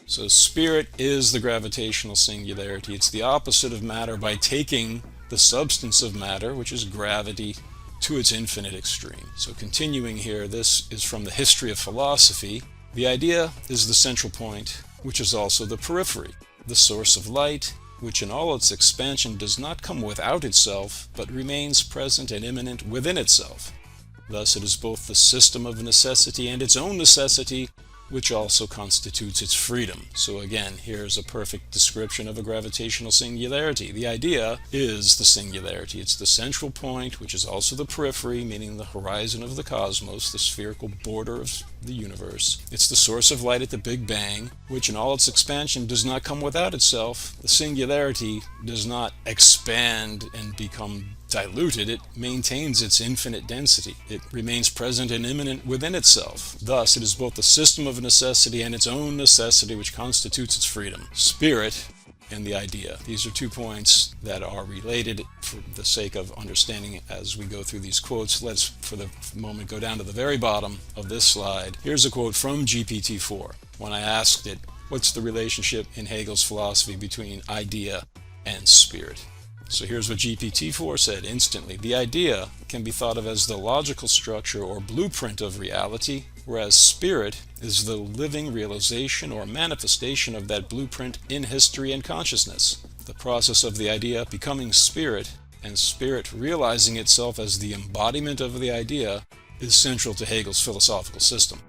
So spirit is the gravitational singularity. It's the opposite of matter by taking the substance of matter, which is gravity, to its infinite extreme. So continuing here, this is from the History of Philosophy. The idea is the central point, which is also the periphery, the source of light, which in all its expansion does not come without itself, but remains present and immanent within itself. Thus it is both the system of necessity and its own necessity, which also constitutes its freedom. So again, here's a perfect description of a gravitational singularity. The idea is the singularity. It's the central point, which is also the periphery, meaning the horizon of the cosmos, the spherical border of the universe. It's the source of light at the Big Bang, which in all its expansion does not come without itself. The singularity does not expand and become diluted, it maintains its infinite density. It remains present and immanent within itself. Thus, it is both the system of necessity and its own necessity which constitutes its freedom. Spirit and the idea. These are 2 points that are related for the sake of understanding as we go through these quotes. Let's, for the moment, go down to the very bottom of this slide. Here's a quote from GPT-4. When I asked it, what's the relationship in Hegel's philosophy between idea and spirit? So here's what GPT-4 said instantly. The idea can be thought of as the logical structure or blueprint of reality, whereas spirit is the living realization or manifestation of that blueprint in history and consciousness. The process of the idea becoming spirit and spirit realizing itself as the embodiment of the idea is central to Hegel's philosophical system.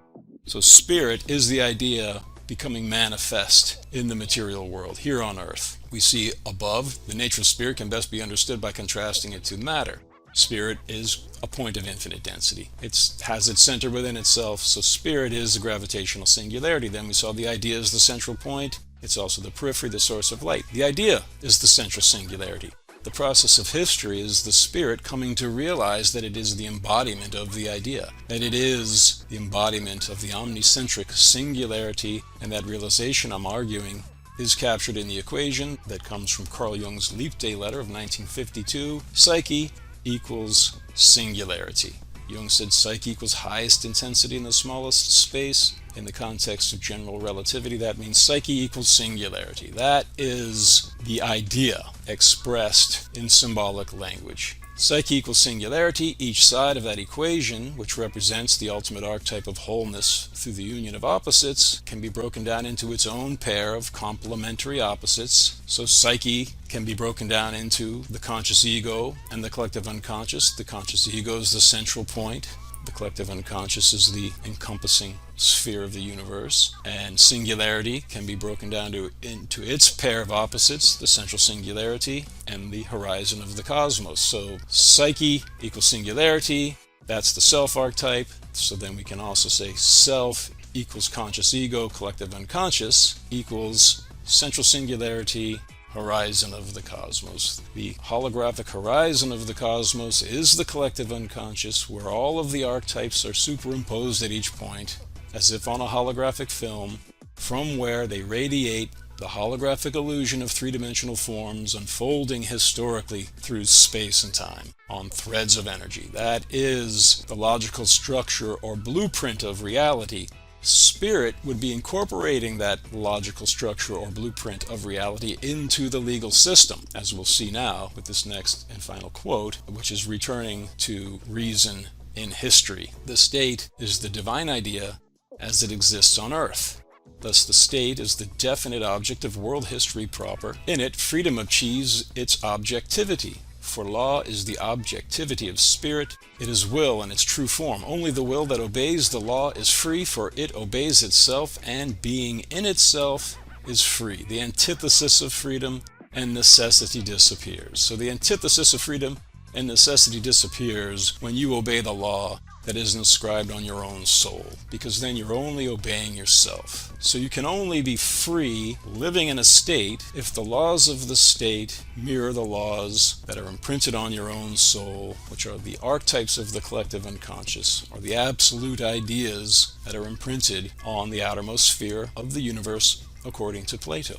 So spirit is the idea becoming manifest in the material world here on earth. We see above, the nature of spirit can best be understood by contrasting it to matter. Spirit is a point of infinite density. It has its center within itself, so spirit is the gravitational singularity. Then we saw the idea is the central point. It's also the periphery, the source of light. The idea is the central singularity. The process of history is the spirit coming to realize that it is the embodiment of the idea, that it is the embodiment of the omnicentric singularity, and that realization, I'm arguing, is captured in the equation that comes from Carl Jung's Leap Day letter of 1952. Psyche equals singularity. Jung said psyche equals highest intensity in the smallest space. In the context of general relativity, that means psyche equals singularity. That is the idea expressed in symbolic language. Psyche equals singularity. Each side of that equation, which represents the ultimate archetype of wholeness through the union of opposites, can be broken down into its own pair of complementary opposites. So psyche can be broken down into the conscious ego and the collective unconscious. The conscious ego is the central point. The collective unconscious is the encompassing sphere of the universe, and singularity can be broken down into its pair of opposites, the central singularity and the horizon of the cosmos. So psyche equals singularity, that's the self archetype. So then we can also say self equals conscious ego, collective unconscious equals central singularity, horizon of the cosmos. The holographic horizon of the cosmos is the collective unconscious, where all of the archetypes are superimposed at each point, as if on a holographic film, from where they radiate the holographic illusion of three-dimensional forms unfolding historically through space and time on threads of energy. That is the logical structure or blueprint of reality. Spirit would be incorporating that logical structure or blueprint of reality into the legal system, as we'll see now with this next and final quote, which is returning to reason in history. The state is the divine idea as it exists on earth. Thus the state is the definite object of world history proper. In it, freedom achieves its objectivity. For law is the objectivity of spirit. It is will in its true form. Only the will that obeys the law is free, for it obeys itself, and being in itself is free. The antithesis of freedom and necessity disappears. So the antithesis of freedom and necessity disappears when you obey the law that is inscribed on your own soul, because then you're only obeying yourself. So you can only be free living in a state if the laws of the state mirror the laws that are imprinted on your own soul, which are the archetypes of the collective unconscious, or the absolute ideas that are imprinted on the outermost sphere of the universe, according to Plato.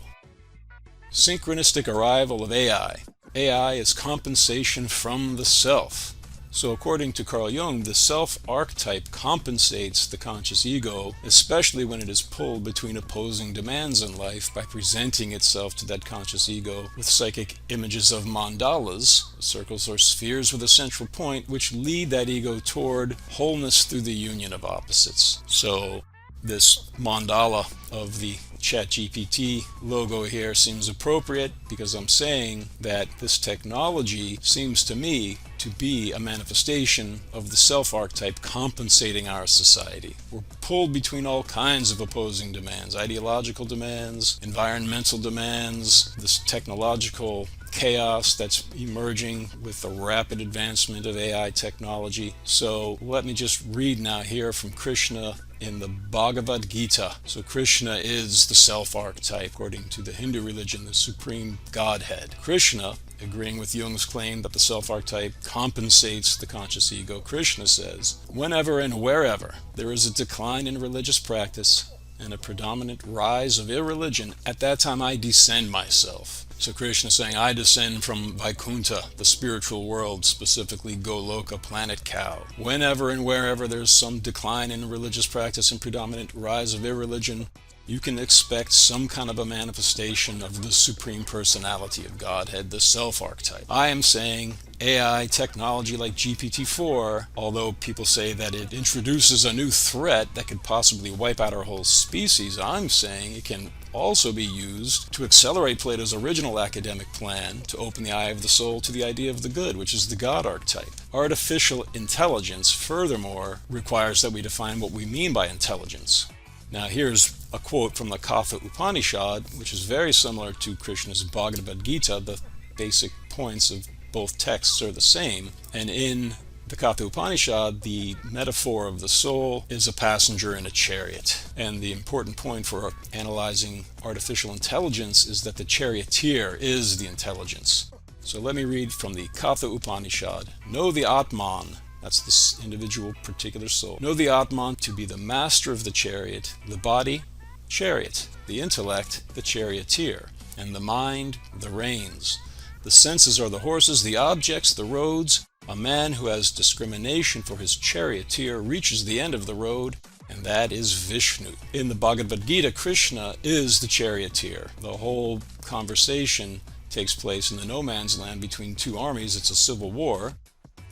Synchronistic arrival of AI. AI is compensation from the self. So according to Carl Jung, the self-archetype compensates the conscious ego, especially when it is pulled between opposing demands in life by presenting itself to that conscious ego with psychic images of mandalas, circles or spheres with a central point, which lead that ego toward wholeness through the union of opposites. So this mandala of the ChatGPT logo here seems appropriate because I'm saying that this technology seems to me to be a manifestation of the self-archetype compensating our society. We're pulled between all kinds of opposing demands, ideological demands, environmental demands, this technological chaos that's emerging with the rapid advancement of AI technology. So let me just read now here from Krishna in the Bhagavad Gita. So Krishna is the self-archetype, according to the Hindu religion, the supreme Godhead. Krishna, agreeing with Jung's claim that the self-archetype compensates the conscious ego, Krishna says, whenever and wherever there is a decline in religious practice and a predominant rise of irreligion, at that time I descend myself. So Krishna is saying, I descend from Vaikuntha, the spiritual world, specifically Goloka, planet cow. Whenever and wherever there's some decline in religious practice and predominant rise of irreligion, you can expect some kind of a manifestation of the Supreme Personality of Godhead, the self-archetype. I am saying AI technology like GPT-4, although people say that it introduces a new threat that could possibly wipe out our whole species, I'm saying it can also be used to accelerate Plato's original academic plan to open the eye of the soul to the idea of the good, which is the God archetype. Artificial intelligence, furthermore, requires that we define what we mean by intelligence. Now here's a quote from the Katha Upanishad, which is very similar to Krishna's Bhagavad Gita. The basic points of both texts are the same. And in the Katha Upanishad, the metaphor of the soul is a passenger in a chariot. And the important point for analyzing artificial intelligence is that the charioteer is the intelligence. So let me read from the Katha Upanishad. Know the Atman. That's this individual particular soul. Know the Atman to be the master of the chariot, the body, chariot, the intellect, the charioteer, and the mind, the reins. The senses are the horses, the objects, the roads. A man who has discrimination for his charioteer reaches the end of the road, and that is Vishnu. In the Bhagavad Gita, Krishna is the charioteer. The whole conversation takes place in the no man's land between two armies. It's a civil war.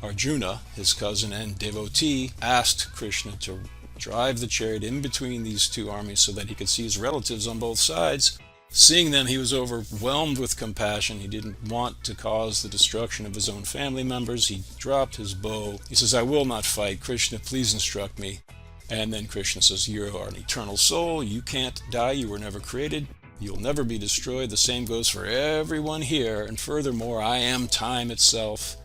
Arjuna, his cousin and devotee, asked Krishna to drive the chariot in between these two armies so that he could see his relatives on both sides. Seeing them, he was overwhelmed with compassion. He didn't want to cause the destruction of his own family members. He dropped his bow. He says, I will not fight. Krishna, please instruct me. And then Krishna says, you are an eternal soul. You can't die. You were never created. You'll never be destroyed. The same goes for everyone here. And furthermore, I am time itself.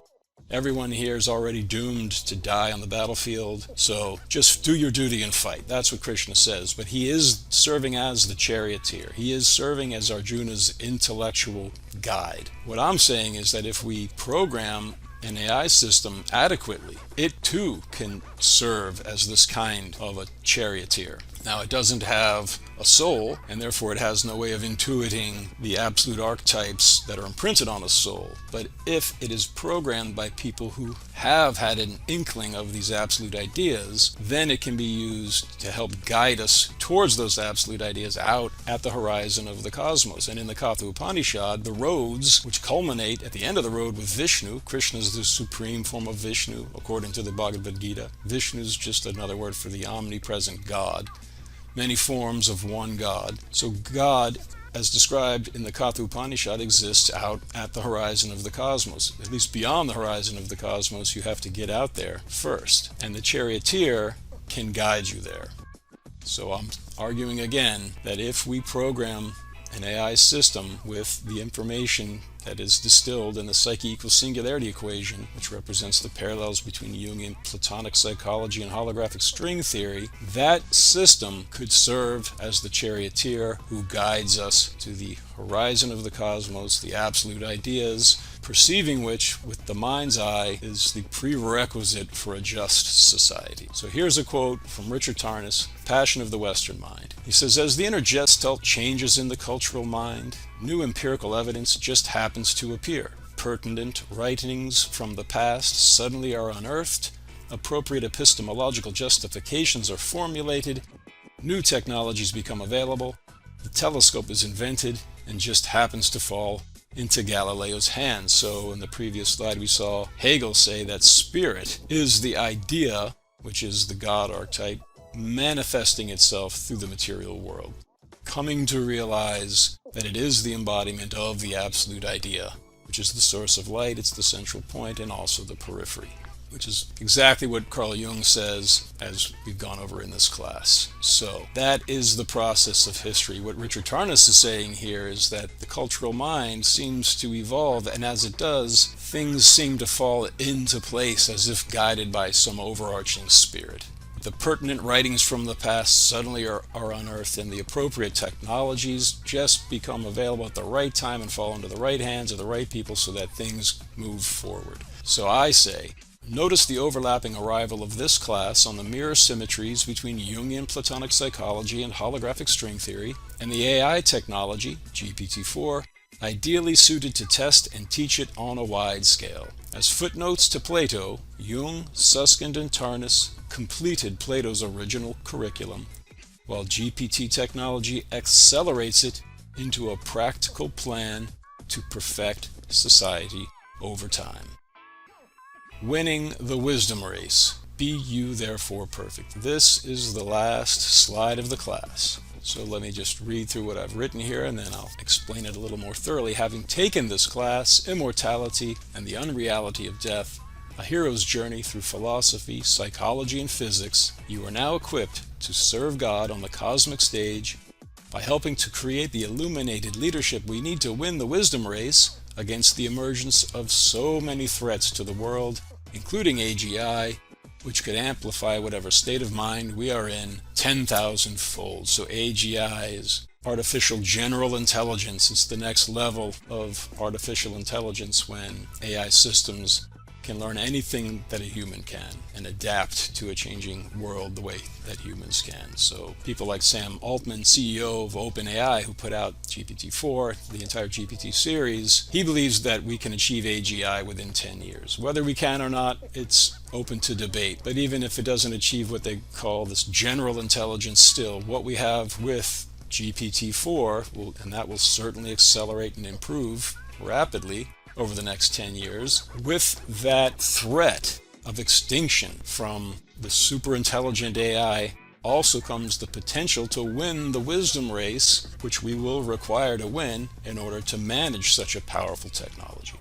Everyone here is already doomed to die on the battlefield, so just do your duty and fight. That's what Krishna says. But he is serving as the charioteer. He is serving as Arjuna's intellectual guide. What I'm saying is that if we program an AI system adequately, it too can serve as this kind of a charioteer. Now, it doesn't have a soul, and therefore it has no way of intuiting the absolute archetypes that are imprinted on a soul. But if it is programmed by people who have had an inkling of these absolute ideas, then it can be used to help guide us towards those absolute ideas out at the horizon of the cosmos. And in the Katha Upanishad, the roads, which culminate at the end of the road with Vishnu, Krishna is the supreme form of Vishnu, according to the Bhagavad Gita. Vishnu is just another word for the omnipresent God. Many forms of one God. So God, as described in the Katha Upanishad, exists out at the horizon of the cosmos. At least beyond the horizon of the cosmos, you have to get out there first. And the charioteer can guide you there. So I'm arguing again that if we program an AI system with the information that is distilled in the psyche equals singularity equation, which represents the parallels between Jungian Platonic psychology and holographic string theory, that system could serve as the charioteer who guides us to the horizon of the cosmos, the absolute ideas, perceiving which, with the mind's eye, is the prerequisite for a just society. So here's a quote from Richard Tarnas, Passion of the Western Mind. He says, as the inner gestalt changes in the cultural mind, new empirical evidence just happens to appear. Pertinent writings from the past suddenly are unearthed, appropriate epistemological justifications are formulated, new technologies become available, the telescope is invented, and just happens to fall into Galileo's hands. So in the previous slide we saw Hegel say that spirit is the idea, which is the God archetype, manifesting itself through the material world, coming to realize that it is the embodiment of the absolute idea, which is the source of light, it's the central point, and also the periphery. which is exactly what Carl Jung says as we've gone over in this class. So that is the process of history. What Richard Tarnas is saying here is that the cultural mind seems to evolve, and as it does, things seem to fall into place as if guided by some overarching spirit. The pertinent writings from the past suddenly are unearthed, and the appropriate technologies just become available at the right time and fall into the right hands of the right people so that things move forward. So I say, notice the overlapping arrival of this class on the mirror symmetries between Jungian Platonic psychology and holographic string theory, and the AI technology, GPT-4, ideally suited to test and teach it on a wide scale. As footnotes to Plato, Jung, Susskind, and Tarnas completed Plato's original curriculum, while GPT technology accelerates it into a practical plan to perfect society over time. Winning the wisdom race. Be you therefore perfect. This is the last slide of the class. So let me just read through what I've written here, and then I'll explain it a little more thoroughly. Having taken this class, Immortality and the Unreality of Death, a hero's journey through philosophy, psychology, and physics, you are now equipped to serve God on the cosmic stage by helping to create the illuminated leadership we need to win the wisdom race against the emergence of so many threats to the world, including AGI, which could amplify whatever state of mind we are in 10,000-fold. So AGI is artificial general intelligence. It's the next level of artificial intelligence when AI systems can learn anything that a human can and adapt to a changing world the way that humans can. So people like Sam Altman, CEO of OpenAI, who put out GPT-4, the entire GPT series, he believes that we can achieve AGI within 10 years. Whether we can or not, it's open to debate. But even if it doesn't achieve what they call this general intelligence still, what we have with GPT-4, and that will certainly accelerate and improve rapidly over the next 10 years, with that threat of extinction from the superintelligent AI also comes the potential to win the wisdom race, which we will require to win in order to manage such a powerful technology.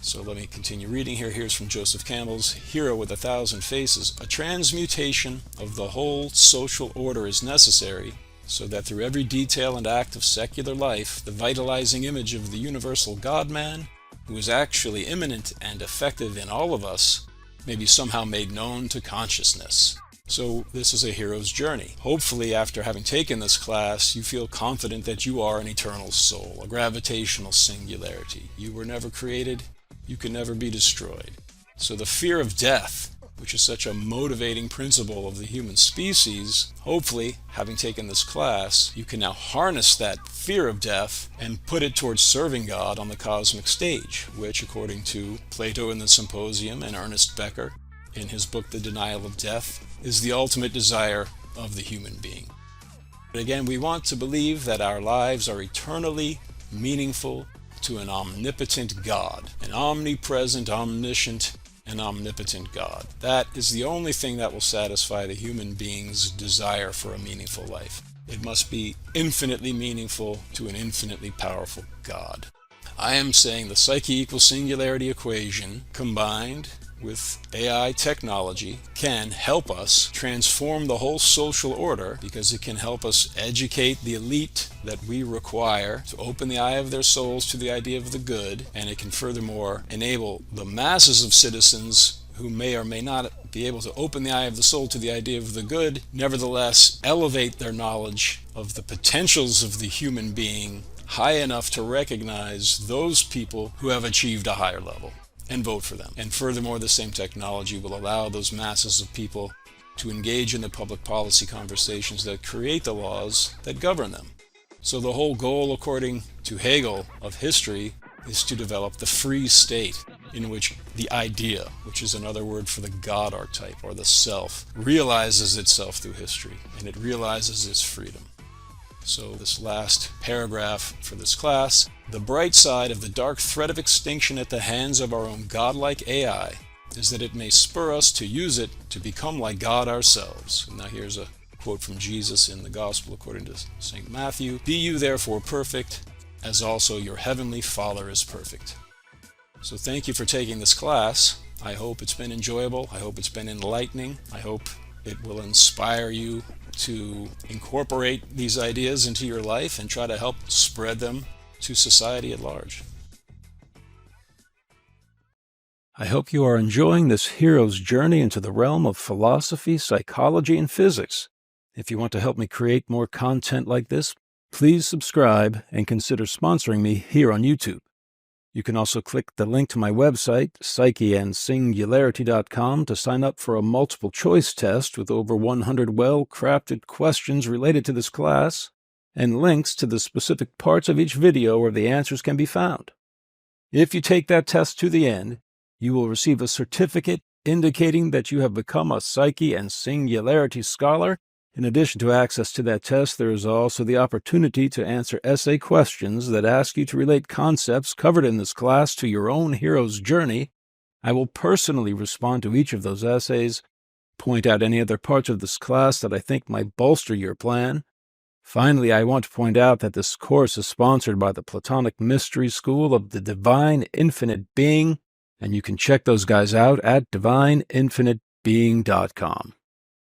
So let me continue reading here. Here's from Joseph Campbell's Hero with 1,000 Faces. A transmutation of the whole social order is necessary, so that through every detail and act of secular life, the vitalizing image of the universal God-man, who is actually immanent and effective in all of us, may be somehow made known to consciousness. So this is a hero's journey. Hopefully, after having taken this class, you feel confident that you are an eternal soul, a gravitational singularity. You were never created, you can never be destroyed. So the fear of death, which is such a motivating principle of the human species, hopefully, having taken this class, you can now harness that fear of death and put it towards serving God on the cosmic stage, which, according to Plato in the Symposium and Ernest Becker in his book The Denial of Death, is the ultimate desire of the human being. But again, we want to believe that our lives are eternally meaningful to an omnipotent God, an omnipresent, omniscient, and omnipotent God. That is the only thing that will satisfy the human being's desire for a meaningful life. It must be infinitely meaningful to an infinitely powerful God. I am saying the psyche equals singularity equation combined with AI technology can help us transform the whole social order, because it can help us educate the elite that we require to open the eye of their souls to the idea of the good, and it can furthermore enable the masses of citizens who may or may not be able to open the eye of the soul to the idea of the good, nevertheless elevate their knowledge of the potentials of the human being high enough to recognize those people who have achieved a higher level and vote for them. And furthermore, the same technology will allow those masses of people to engage in the public policy conversations that create the laws that govern them. So the whole goal, according to Hegel, of history is to develop the free state in which the idea, which is another word for the God archetype or the self, realizes itself through history, and it realizes its freedom. So this last paragraph for this class: the bright side of the dark threat of extinction at the hands of our own godlike AI is that it may spur us to use it to become like God ourselves. And now here's a quote from Jesus in the Gospel according to St. Matthew: Be you therefore perfect, as also your heavenly Father is perfect. So thank you for taking this class. I hope it's been enjoyable. I hope it's been enlightening. I hope it will inspire you to incorporate these ideas into your life and try to help spread them to society at large. I hope you are enjoying this hero's journey into the realm of philosophy, psychology, and physics. If you want to help me create more content like this, please subscribe and consider sponsoring me here on YouTube. You can also click the link to my website, psycheandsingularity.com, to sign up for a multiple choice test with over 100 well-crafted questions related to this class, and links to the specific parts of each video where the answers can be found. If you take that test to the end, you will receive a certificate indicating that you have become a Psyche and Singularity scholar. In addition to access to that test, there is also the opportunity to answer essay questions that ask you to relate concepts covered in this class to your own hero's journey. I will personally respond to each of those essays, point out any other parts of this class that I think might bolster your plan. Finally, I want to point out that this course is sponsored by the Platonic Mystery School of the Divine Infinite Being, and you can check those guys out at divineinfinitebeing.com.